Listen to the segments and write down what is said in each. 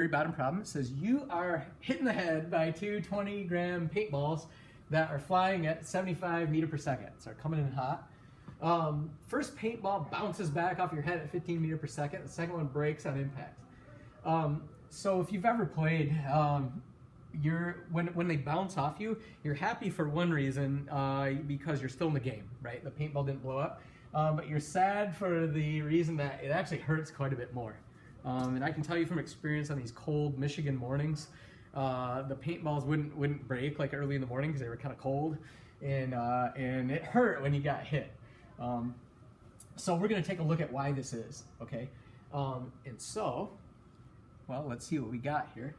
very bottom problem. It says you are hit in the head by two 20-gram paintballs that are flying at 75 meters per second. So they're coming in hot. First paintball bounces back off your head at 15 meters per second. The second one breaks on impact. So if you've ever played, when they bounce off you, you're happy for one reason, because you're still in the game, right? The paintball didn't blow up. But you're sad for the reason that it actually hurts quite a bit more. And I can tell you from experience on these cold Michigan mornings, the paintballs wouldn't break like early in the morning because they were kind of cold, and it hurt when you got hit. So we're going to take a look at why this is, okay? And so, well, let's see what we got here.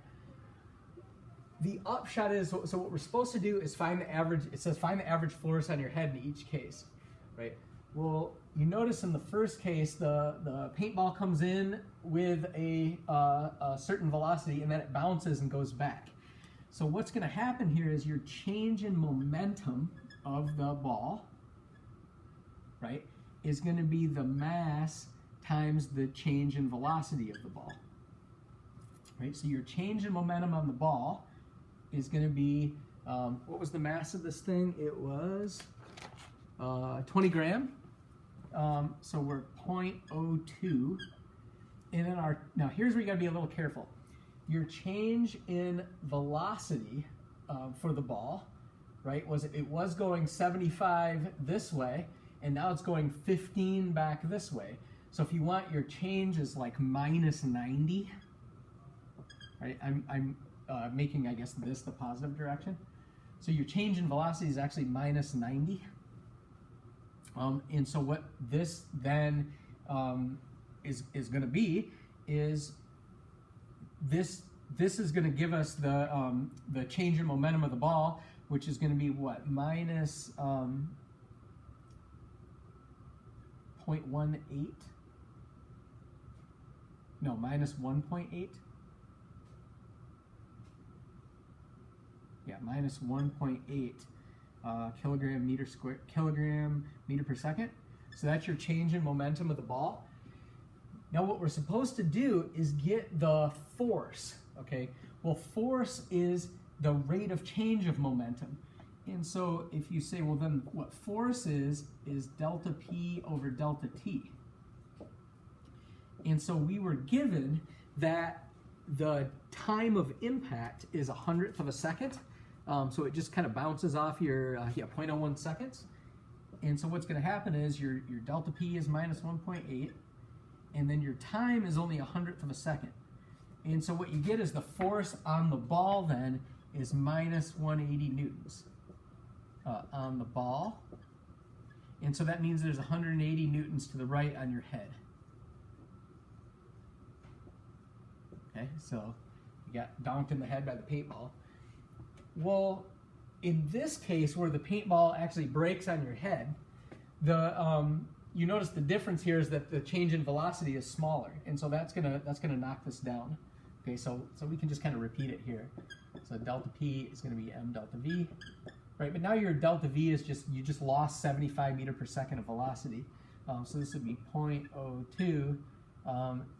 The upshot is, so what we're supposed to do is find the average. It says find the average force on your head in each case, right? Well, you notice in the first case, the paintball comes in with a certain velocity, and then it bounces and goes back. So what's going to happen here is your change in momentum of the ball, right, is going to be the mass times the change in velocity of the ball. Right? So your change in momentum on the ball is going to be, what was the mass of this thing? It was 20 gram. So we're 0.02. And then now here's where you got to be a little careful. Your change in velocity for the ball, right, it was going 75 this way, and now it's going 15 back this way. So if you want your change is like minus 90, right? I'm making, I guess, this the positive direction. So your change in velocity is actually minus 90. And so what this then is going to be is this is going to give us the change in momentum of the ball, which is going to be what, minus 0.18? No, minus 1.8. Yeah, minus 1.8 kilogram meter per second. So that's your change in momentum of the ball. Now what we're supposed to do is get the force, okay? Well, force is the rate of change of momentum. And so if you say, well, then what force is delta P over delta T. And so we were given that the time of impact is 100th of a second. So it just kind of bounces off your 0.01 seconds. And so what's going to happen is your delta P is minus 1.8, and then your time is only 100th of a second. And so what you get is the force on the ball then is minus 180 newtons on the ball. And so that means there's 180 newtons to the right on your head. Okay, so you got donked in the head by the paintball. Well, in this case where the paintball actually breaks on your head, you notice the difference here is that the change in velocity is smaller, and so that's gonna knock this down. Okay, so we can just kind of repeat it here. So delta P is going to be m delta v, right? But now your delta v is you just lost 75 meters per second of velocity. So this would be 0.02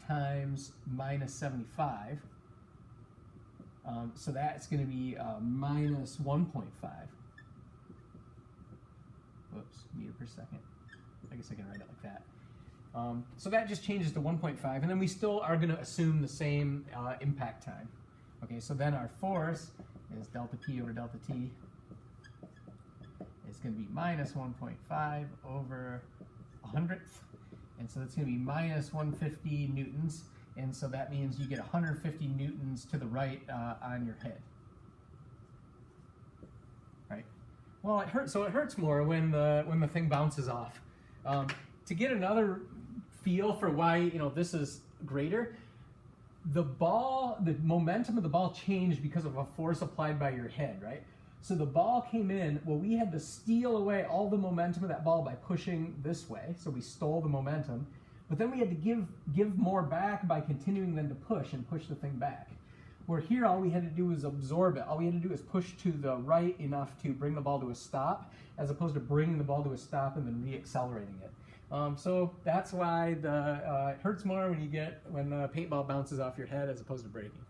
times minus 75. So that's going to be minus 1.5. Whoops, meter per second. I guess I can write it like that. So that just changes to 1.5, and then we still are going to assume the same impact time. Okay, so then our force is delta P over delta T. It's going to be minus 1.5 over 100th, and so that's going to be minus 150 newtons. And so that means you get 150 newtons to the right on your head. Right? Well, it hurts. So it hurts more when the thing bounces off. To get another feel for why this is greater, the momentum of the ball changed because of a force applied by your head, right? So the ball came in. Well, we had to steal away all the momentum of that ball by pushing this way. So we stole the momentum. But then we had to give more back by continuing then to push the thing back. Where here all we had to do was absorb it. All we had to do is push to the right enough to bring the ball to a stop, as opposed to bringing the ball to a stop and then re-accelerating it. So that's why it hurts more when the paintball bounces off your head as opposed to breaking.